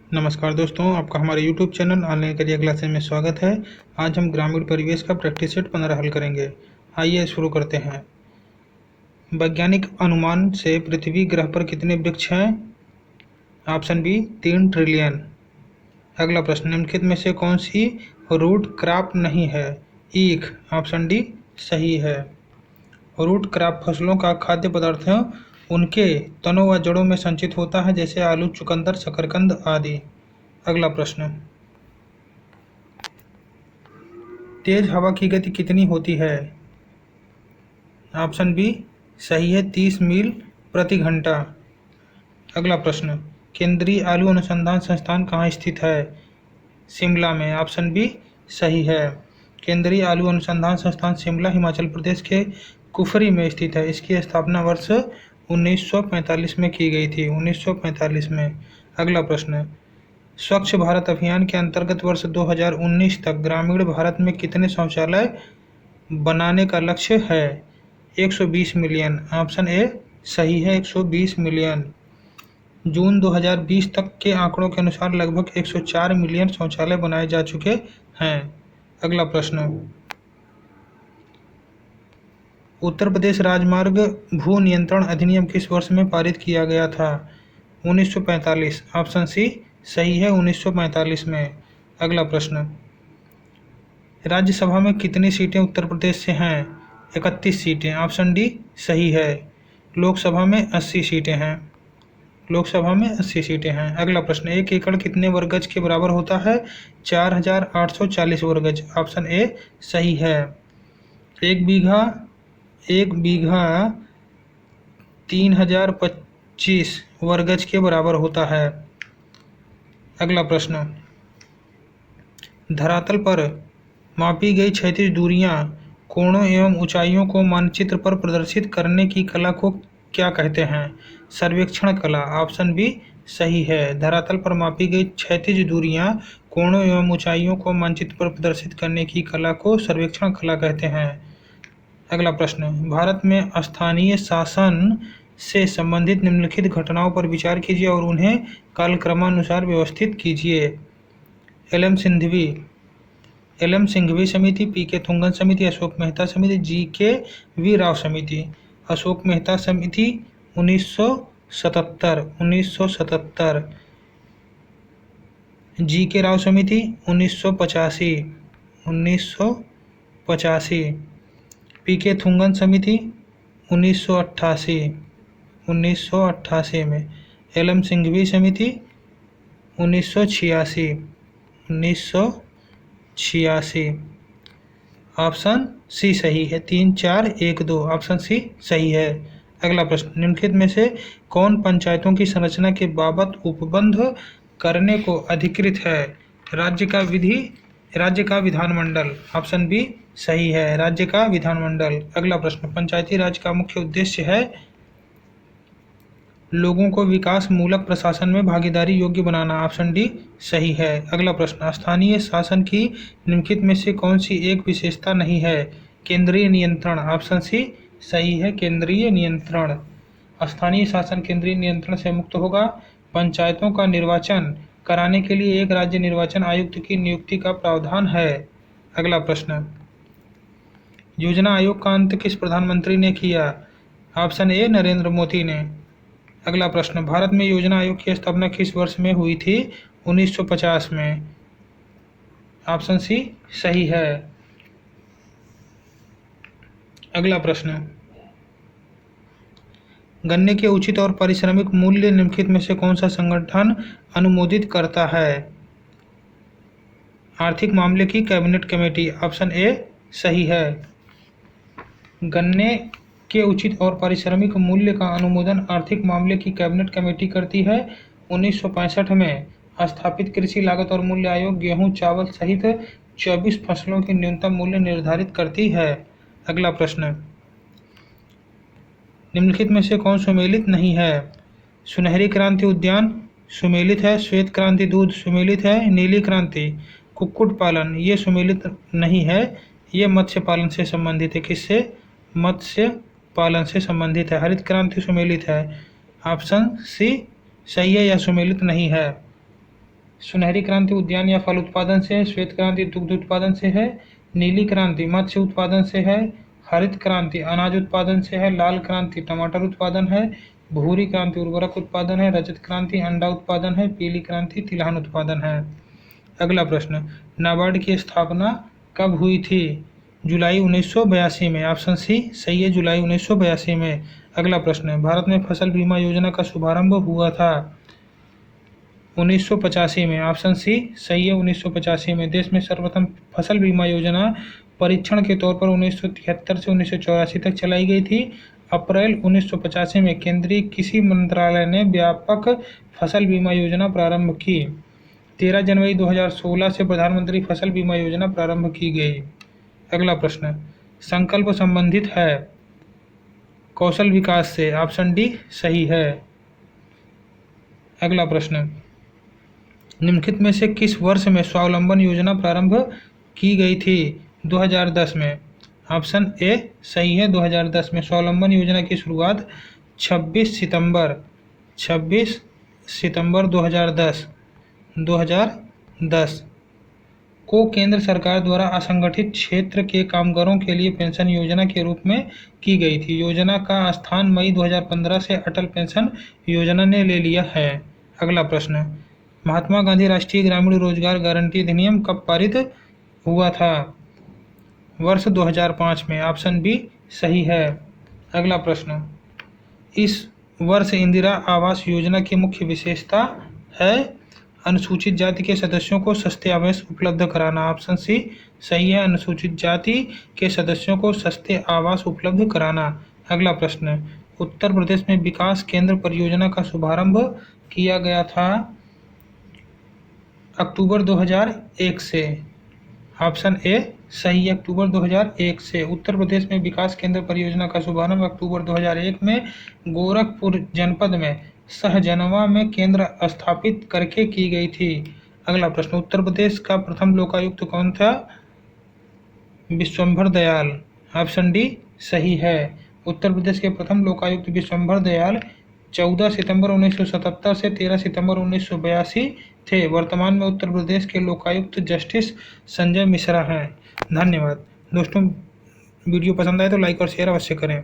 नमस्कार दोस्तों, आपका हमारे YouTube channel online career classes में स्वागत है। आज हम ग्रामीण परिवेश का प्रैक्टिस सेट 15 हल करेंगे। आइए शुरू करते हैं। वैज्ञानिक अनुमान से पृथ्वी ग्रह पर कितने वृक्ष हैं? Option b 3 trillion. अगला प्रश्न, निम्नलिखित में से कौन सी रूट क्रॉप नहीं है? ईख। ऑप्शन डी सही है। रूट क्रॉप फसलों का खाद्य पदार्थ है, उनके तनों व जड़ों में संचित होता है, जैसे आलू, चुकंदर, शकरकंद आदि। अगला प्रश्न, तेज हवा की गति कितनी होती है? ऑप्शन बी सही है, 30 मील प्रति घंटा। अगला प्रश्न, केंद्रीय आलू अनुसंधान संस्थान कहाँ स्थित है? शिमला में। ऑप्शन बी सही है। केंद्रीय आलू अनुसंधान संस्थान शिमला, हिमाचल प्रदेश के कुफरी में स्थित है। इसकी स्थापना वर्ष 1945 में की गई थी। 1945 में। अगला प्रश्न, स्वच्छ भारत अभियान के अंतर्गत वर्ष 2019 तक ग्रामीण भारत में कितने शौचालय बनाने का लक्ष्य है? 120 मिलियन। ऑप्शन ए सही है, 120 मिलियन। जून 2020 तक के आंकड़ों के अनुसार लगभग 104 मिलियन शौचालय बनाए जा चुके हैं। अगला प्रश्न, उत्तर प्रदेश राजमार्ग भू नियंत्रण अधिनियम किस वर्ष में पारित किया गया था? 1945। ऑप्शन सी सही है, 1945 में। अगला प्रश्न, राज्यसभा में कितनी सीटें उत्तर प्रदेश से हैं? 31 सीटें। ऑप्शन डी सही है। लोकसभा में 80 सीटें हैं। लोकसभा में 80 सीटें हैं। अगला प्रश्न, 1 एकड़ कितने वर्ग गज के बराबर होता है? 4840 वर्ग गज। ऑप्शन ए सही है। एक बीघा 3025 वर्ग गज के बराबर होता है। अगला प्रश्न, धरातल पर मापी गई क्षैतिज दूरियां, कोणों एवं ऊंचाइयों को मानचित्र पर प्रदर्शित करने की कला को क्या कहते हैं? सर्वेक्षण कला। ऑप्शन बी सही है। धरातल पर मापी गई क्षैतिज दूरियां, कोणों एवं ऊंचाइयों को मानचित्र पर प्रदर्शित करने की कला को सर्वेक्षण कला कहते हैं। अगला प्रश्न, भारत में स्थानीय शासन से संबंधित निम्नलिखित घटनाओं पर विचार कीजिए और उन्हें कालक्रमानुसार व्यवस्थित कीजिए। एल एम सिंघवी समिति, पी के थुंगन समिति, अशोक मेहता समिति, जी के वी राव समिति। अशोक मेहता समिति 1977। जी के राव समिति 1985। पी के थुंगन समिति 1988 में। एल एम सिंघवी समिति 1986। ऑप्शन सी सही है, 3 4 1 2। ऑप्शन सी सही है। अगला प्रश्न, निम्नलिखित में से कौन पंचायतों की संरचना के बाबत उपबंध करने को अधिकृत है? राज्य का विधानमंडल। ऑप्शन बी सही है, राज्य का विधानमंडल। अगला प्रश्न, पंचायती राज का मुख्य उद्देश्य है लोगों को विकास मूलक प्रशासन में भागीदारी योग्य बनाना। ऑप्शन डी सही है। अगला प्रश्न, स्थानीय शासन की निम्नलिखित में से कौन सी एक विशेषता नहीं है? केंद्रीय नियंत्रण। ऑप्शन सी सही है, केंद्रीय नियंत्रण। स्थानीय शासन केंद्रीय नियंत्रण से मुक्त होगा। पंचायतों का निर्वाचन कराने के लिए एक राज्य निर्वाचन आयुक्त की नियुक्ति का प्रावधान है। अगला प्रश्न, योजना आयोग का अंत किस प्रधानमंत्री ने किया? ऑप्शन ए नरेंद्र मोदी ने। अगला प्रश्न, भारत में योजना आयोग की स्थापना किस वर्ष में हुई थी? 1950 में। ऑप्शन सी सही है। अगला प्रश्न, गन्ने के उचित और पारिश्रमिक मूल्य निम्नलिखित में से कौन सा संगठन अनुमोदित करता है? आर्थिक मामले की कैबिनेट कमेटी। ऑप्शन ए सही है। गन्ने के उचित और पारिश्रमिक मूल्य का अनुमोदन आर्थिक मामले की कैबिनेट कमेटी करती है। 1965 में स्थापित कृषि लागत और मूल्य आयोग गेहूं, चावल सहित 24 फसलों की न्यूनतम मूल्य निर्धारित करती है। अगला प्रश्न, निम्नलिखित में से कौन सुमेलित नहीं है? सुनहरी क्रांति उद्यान सुमेलित है, श्वेत क्रांति दूध सुमेलित है, नीली क्रांति कुक्कुट पालन ये सुमेलित नहीं है, ये मत्स्य पालन से संबंधित है। किससे? मत्स्य पालन से संबंधित है। हरित क्रांति सुमेलित है। ऑप्शन सी सही है, यह सुमेलित नहीं है। सुनहरी क्रांति उद्यान या फल उत्पादन से है। श्वेत क्रांति दुग्ध उत्पादन से है। नीली क्रांति मत्स्य उत्पादन से है। हरित क्रांति अनाज उत्पादन से है। लाल क्रांति टमाटर उत्पादन है। भूरी क्रांति उर्वरक उत्पादन है। रजत क्रांति अंडा उत्पादन है। पीली क्रांति तिलहन उत्पादन है। अगला प्रश्न, नाबार्ड की स्थापना कब हुई थी? जुलाई 1982 में। ऑप्शन सी सही है, जुलाई 1982 में। अगला प्रश्न, भारत में फसल बीमा योजना का शुभारंभ हुआ था 1985 में। ऑप्शन सी सही है, 1985 में। देश में सर्वप्रथम फसल बीमा योजना परीक्षण के तौर पर 1973 से 1984 तक चलाई गई थी। अप्रैल 1985 में केंद्रीय कृषि मंत्रालय ने व्यापक फसल बीमा योजना प्रारंभ की। 13 जनवरी 2016 से प्रधानमंत्री फसल बीमा योजना प्रारंभ की गई। अगला प्रश्न, संकल्प संबंधित है कौशल विकास से। ऑप्शन डी सही है। अगला प्रश्न, निम्नलिखित में से किस वर्ष में स्वावलंबन योजना प्रारंभ की गई थी? 2010 में। ऑप्शन ए सही है, 2010 में। स्वावलंबन योजना की शुरुआत 26 सितंबर 2010 को केंद्र सरकार द्वारा असंगठित क्षेत्र के कामगारों के लिए पेंशन योजना के रूप में की गई थी। योजना का स्थान मई 2015 से अटल पेंशन योजना ने ले लिया है। अगला प्रश्न, महात्मा गांधी राष्ट्रीय ग्रामीण रोजगार गारंटी अधिनियम कब पारित हुआ था? वर्ष 2005 में। ऑप्शन बी सही है। अगला प्रश्न, इस वर्ष इंदिरा आवास योजना की मुख्य विशेषता है अनुसूचित जाति के सदस्यों को सस्ते आवास उपलब्ध कराना। ऑप्शन सी सही है, अनुसूचित जाति के सदस्यों को सस्ते आवास उपलब्ध कराना। अगला प्रश्न, उत्तर प्रदेश में विकास केंद्र परियोजना का शुभारंभ किया गया था अक्टूबर 2001 से। ऑप्शन ए सही है, अक्टूबर 2001 से। उत्तर प्रदेश में विकास केंद्र परियोजना का शुभारंभ अक्टूबर 2001 में गोरखपुर जनपद में सहजनवा में केंद्र स्थापित करके की गई थी। अगला प्रश्न, उत्तर प्रदेश का प्रथम लोकायुक्त कौन था? विश्वंभर दयाल। ऑप्शन डी सही है। उत्तर प्रदेश के प्रथम लोकायुक्त विश्वंभर दयाल 14 सितंबर 1977 से 13 सितंबर 1982 थे। वर्तमान में उत्तर प्रदेश के लोकायुक्त जस्टिस संजय मिश्रा हैं। धन्यवाद दोस्तों, वीडियो पसंद आए तो लाइक और शेयर अवश्य करें।